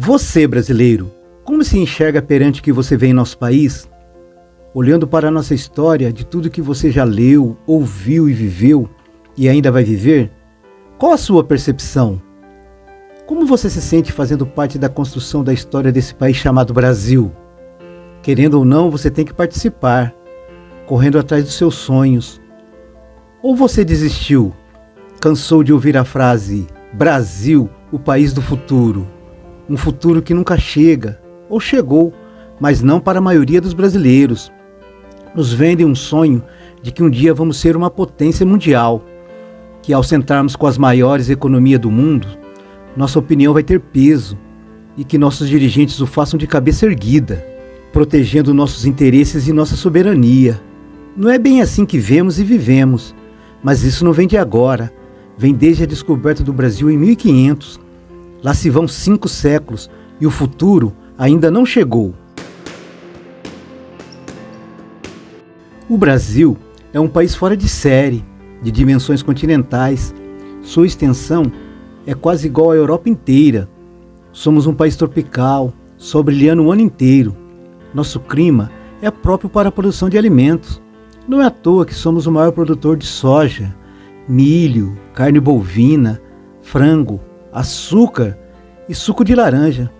Você, brasileiro, como se enxerga perante o que você vê em nosso país? Olhando para a nossa história, de tudo que você já leu, ouviu e viveu, e ainda vai viver, qual a sua percepção? Como você se sente fazendo parte da construção da história desse país chamado Brasil? Querendo ou não, você tem que participar, correndo atrás dos seus sonhos. Ou você desistiu, cansou de ouvir a frase Brasil, o país do futuro? Um futuro que nunca chega, ou chegou, mas não para a maioria dos brasileiros. Nos vendem um sonho de que um dia vamos ser uma potência mundial, que ao sentarmos com as maiores economias do mundo, nossa opinião vai ter peso e que nossos dirigentes o façam de cabeça erguida, protegendo nossos interesses e nossa soberania. Não é bem assim que vemos e vivemos, mas isso não vem de agora, vem desde a descoberta do Brasil em 1500. Lá se vão 5 séculos e o futuro ainda não chegou. O Brasil é um país fora de série, de dimensões continentais. Sua extensão é quase igual à Europa inteira. Somos um país tropical, sol brilhando o ano inteiro. Nosso clima é próprio para a produção de alimentos. Não é à toa que somos o maior produtor de soja, milho, carne bovina, frango, açúcar e suco de laranja.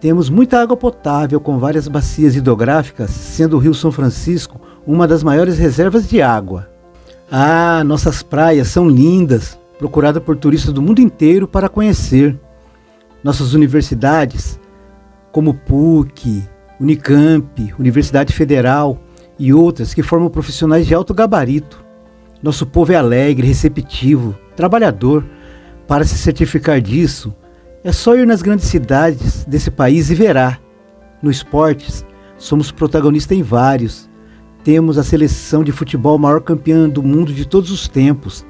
Temos muita água potável com várias bacias hidrográficas, sendo o Rio São Francisco uma das maiores reservas de água. Nossas praias são lindas, procuradas por turistas do mundo inteiro para conhecer. Nossas universidades, como PUC, Unicamp, Universidade Federal e outras que formam profissionais de alto gabarito. Nosso povo é alegre, receptivo, trabalhador. Para se certificar disso, é só ir nas grandes cidades desse país e verá. No esportes, somos protagonistas em vários. Temos a seleção de futebol maior campeã do mundo de todos os tempos.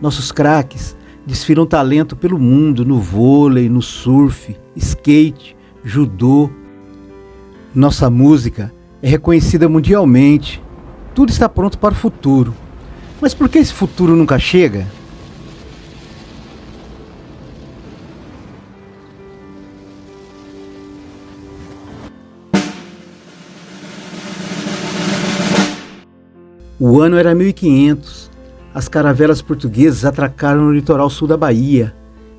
Nossos craques desfilam talento pelo mundo no vôlei, no surf, skate, judô. Nossa música é reconhecida mundialmente. Tudo está pronto para o futuro. Mas por que esse futuro nunca chega? O ano era 1500. As caravelas portuguesas atracaram no litoral sul da Bahia,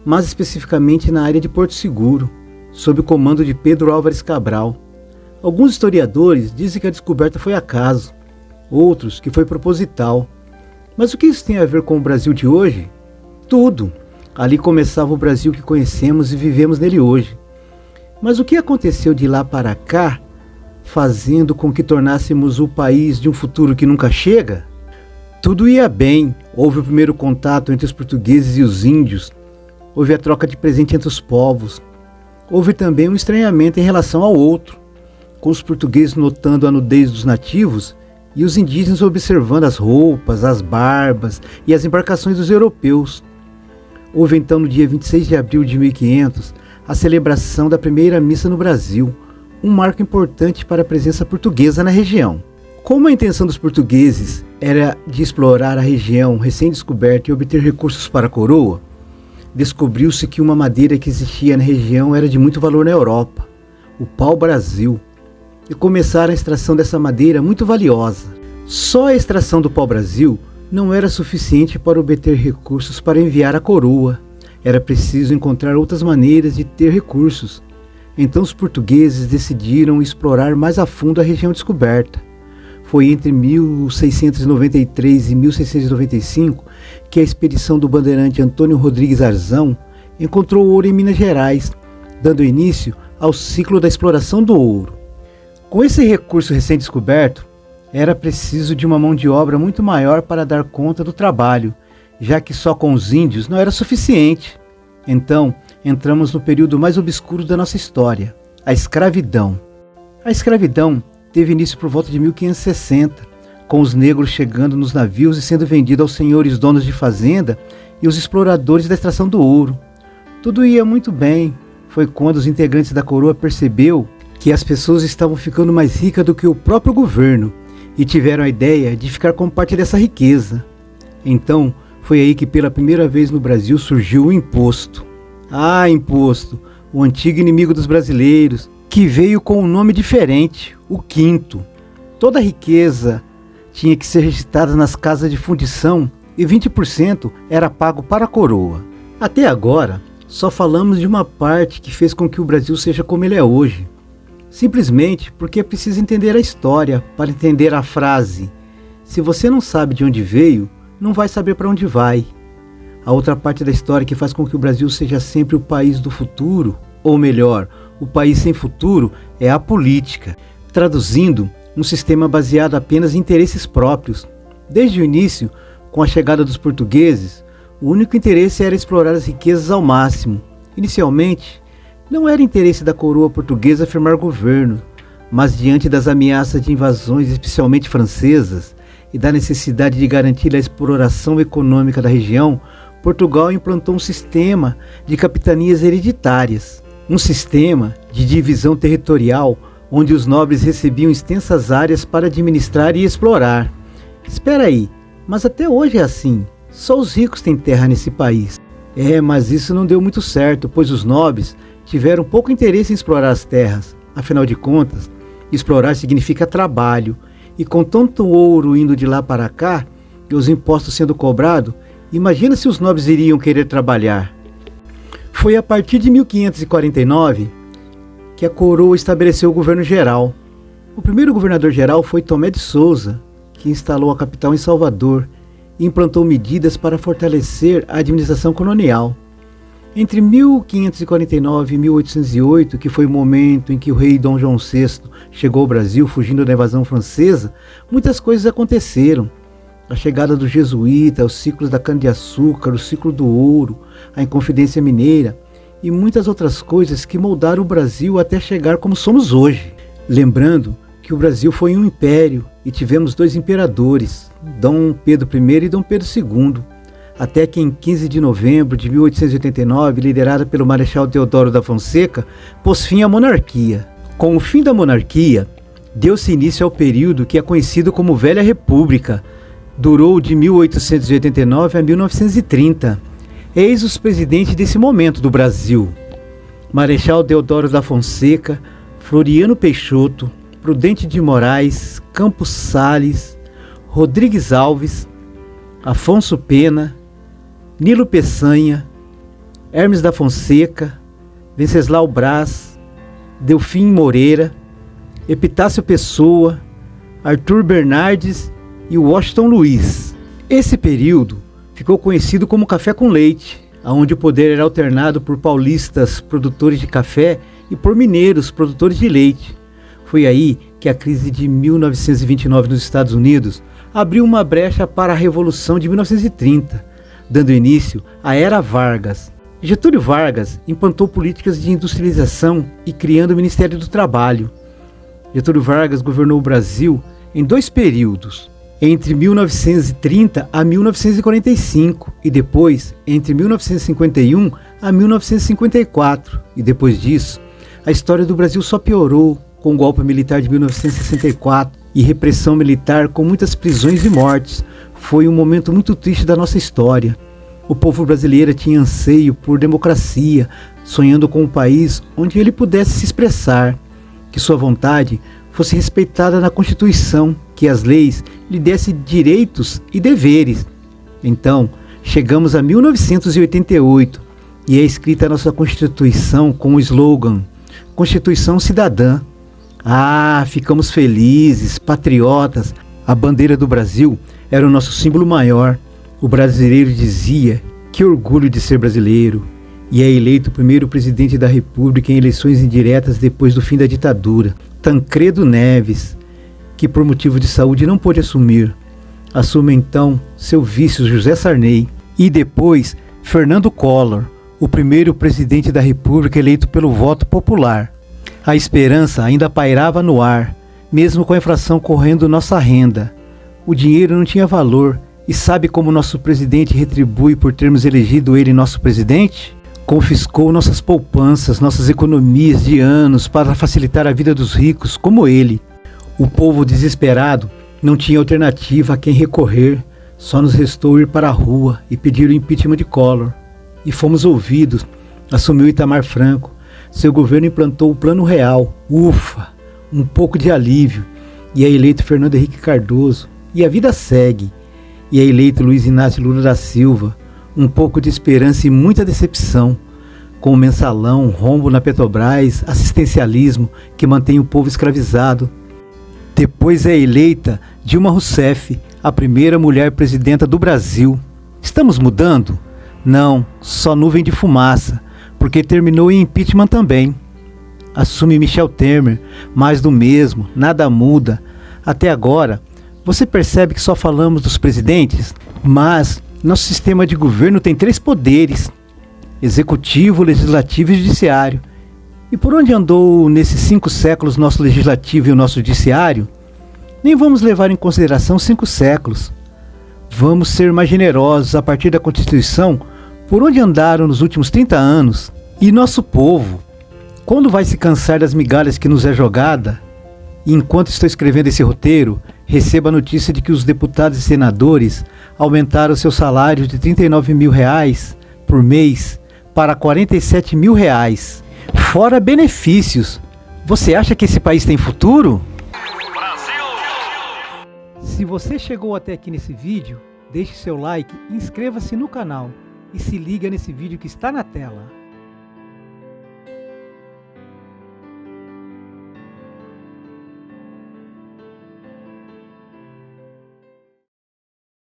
mais especificamente na área de Porto Seguro, sob o comando de Pedro Álvares Cabral. Alguns historiadores dizem que a descoberta foi acaso, outros que foi proposital. Mas o que isso tem a ver com o Brasil de hoje? Tudo. Ali começava o Brasil que conhecemos e vivemos nele hoje. Mas o que aconteceu de lá para cá, fazendo com que tornássemos o país de um futuro que nunca chega? Tudo ia bem, houve o primeiro contato entre os portugueses e os índios, houve a troca de presente entre os povos, houve também um estranhamento em relação ao outro, com os portugueses notando a nudez dos nativos e os indígenas observando as roupas, as barbas e as embarcações dos europeus. Houve então no dia 26 de abril de 1500 a celebração da primeira missa no Brasil, um marco importante para a presença portuguesa na região. Como a intenção dos portugueses era de explorar a região recém-descoberta e obter recursos para a coroa, descobriu-se que uma madeira que existia na região era de muito valor na Europa, o pau-brasil, e começaram a extração dessa madeira muito valiosa. Só a extração do pau-brasil não era suficiente para obter recursos para enviar a coroa, era preciso encontrar outras maneiras de ter recursos. Então os portugueses decidiram explorar mais a fundo a região descoberta. Foi entre 1693 e 1695 que a expedição do bandeirante Antônio Rodrigues Arzão encontrou ouro em Minas Gerais, dando início ao ciclo da exploração do ouro. Com esse recurso recém-descoberto, era preciso de uma mão de obra muito maior para dar conta do trabalho, já que só com os índios não era suficiente. Então, entramos no período mais obscuro da nossa história, a escravidão. A escravidão teve início por volta de 1560, com os negros chegando nos navios e sendo vendidos aos senhores donos de fazenda e os exploradores da extração do ouro. Tudo ia muito bem. Foi quando os integrantes da coroa percebeu que as pessoas estavam ficando mais ricas do que o próprio governo e tiveram a ideia de ficar com parte dessa riqueza. Então, foi aí que pela primeira vez no Brasil surgiu o imposto. Imposto! o antigo inimigo dos brasileiros, que veio com um nome diferente, o Quinto. Toda a riqueza tinha que ser registrada nas casas de fundição e 20% era pago para a coroa. Até agora, só falamos de uma parte que fez com que o Brasil seja como ele é hoje. Simplesmente porque é preciso entender a história para entender a frase: se você não sabe de onde veio, não vai saber para onde vai. A outra parte da história que faz com que o Brasil seja sempre o país do futuro, ou melhor, o país sem futuro, é a política. Traduzindo, um sistema baseado apenas em interesses próprios. Desde o início, com a chegada dos portugueses, o único interesse era explorar as riquezas ao máximo. Inicialmente, não era interesse da coroa portuguesa firmar governo, mas diante das ameaças de invasões, especialmente francesas, e da necessidade de garantir a exploração econômica da região, Portugal implantou um sistema de capitanias hereditárias, um sistema de divisão territorial onde os nobres recebiam extensas áreas para administrar e explorar. Espera aí, mas até hoje é assim, só os ricos têm terra nesse país. Mas isso não deu muito certo, pois os nobres tiveram pouco interesse em explorar as terras. Afinal de contas, explorar significa trabalho, e com tanto ouro indo de lá para cá, e os impostos sendo cobrados, imagina se os nobres iriam querer trabalhar. Foi a partir de 1549 que a coroa estabeleceu o governo geral. O primeiro governador geral foi Tomé de Souza, que instalou a capital em Salvador e implantou medidas para fortalecer a administração colonial. Entre 1549 e 1808, que foi o momento em que o rei Dom João VI chegou ao Brasil fugindo da invasão francesa, muitas coisas aconteceram. A chegada dos jesuítas, os ciclos da cana-de-açúcar, o ciclo do ouro, a Inconfidência Mineira e muitas outras coisas que moldaram o Brasil até chegar como somos hoje. Lembrando que o Brasil foi um império e tivemos 2 imperadores, Dom Pedro I e Dom Pedro II, até que em 15 de novembro de 1889, liderada pelo Marechal Deodoro da Fonseca, pôs fim à monarquia. Com o fim da monarquia, deu-se início ao período que é conhecido como Velha República. Durou de 1889 a 1930. Eis os presidentes desse momento do Brasil: Marechal Deodoro da Fonseca, Floriano Peixoto, Prudente de Moraes, Campos Sales, Rodrigues Alves, Afonso Pena, Nilo Peçanha, Hermes da Fonseca, Venceslau Braz, Delfim Moreira, Epitácio Pessoa, Arthur Bernardes e Washington Luiz. Esse período ficou conhecido como Café com Leite, onde o poder era alternado por paulistas produtores de café e por mineiros produtores de leite. Foi aí que a crise de 1929 nos Estados Unidos abriu uma brecha para a Revolução de 1930, dando início à Era Vargas. Getúlio Vargas implantou políticas de industrialização e criando o Ministério do Trabalho. Getúlio Vargas governou o Brasil em 2 períodos, entre 1930 a 1945 e depois entre 1951 a 1954. E depois disso, a história do Brasil só piorou com o golpe militar de 1964 e repressão militar com muitas prisões e mortes. Foi um momento muito triste da nossa história. O povo brasileiro tinha anseio por democracia, sonhando com um país onde ele pudesse se expressar, que sua vontade fosse respeitada na Constituição, que as leis lhe dessem direitos e deveres. Então, chegamos a 1988 e é escrita a nossa Constituição com o slogan Constituição Cidadã. Ficamos felizes, patriotas. A bandeira do Brasil era o nosso símbolo maior. O brasileiro dizia: que orgulho de ser brasileiro. E é eleito o primeiro presidente da República em eleições indiretas depois do fim da ditadura, Tancredo Neves, que por motivo de saúde não pôde assumir. Assume então seu vice, José Sarney, e depois Fernando Collor, o primeiro presidente da República eleito pelo voto popular. A esperança ainda pairava no ar, mesmo com a inflação correndo nossa renda. O dinheiro não tinha valor. E sabe como nosso presidente retribui por termos elegido ele nosso presidente? Confiscou nossas poupanças, nossas economias de anos para facilitar a vida dos ricos como ele. O povo desesperado não tinha alternativa a quem recorrer, só nos restou ir para a rua e pedir o impeachment de Collor. E fomos ouvidos. Assumiu Itamar Franco, seu governo implantou o Plano Real. Ufa, um pouco de alívio. E é eleito Fernando Henrique Cardoso. E a vida segue. E é eleito Luiz Inácio Lula da Silva. Um pouco de esperança e muita decepção. Com o mensalão, rombo na Petrobras, assistencialismo que mantém o povo escravizado. Depois é eleita Dilma Rousseff, a primeira mulher presidenta do Brasil. Estamos mudando? Não, só nuvem de fumaça, porque terminou em impeachment também. Assume Michel Temer, mais do mesmo, nada muda. Até agora, você percebe que só falamos dos presidentes? Mas nosso sistema de governo tem 3 poderes: executivo, legislativo e judiciário. E por onde andou nesses 5 séculos nosso legislativo e o nosso judiciário? Nem vamos levar em consideração 5 séculos. Vamos ser mais generosos a partir da Constituição, por onde andaram nos últimos 30 anos. E nosso povo, quando vai se cansar das migalhas que nos é jogada? E enquanto estou escrevendo esse roteiro, recebo a notícia de que os deputados e senadores aumentaram seus salários de R$39 mil por mês para R$47 mil. Fora benefícios. Você acha que esse país tem futuro? Se você chegou até aqui nesse vídeo, deixe seu like, inscreva-se no canal e se liga nesse vídeo que está na tela.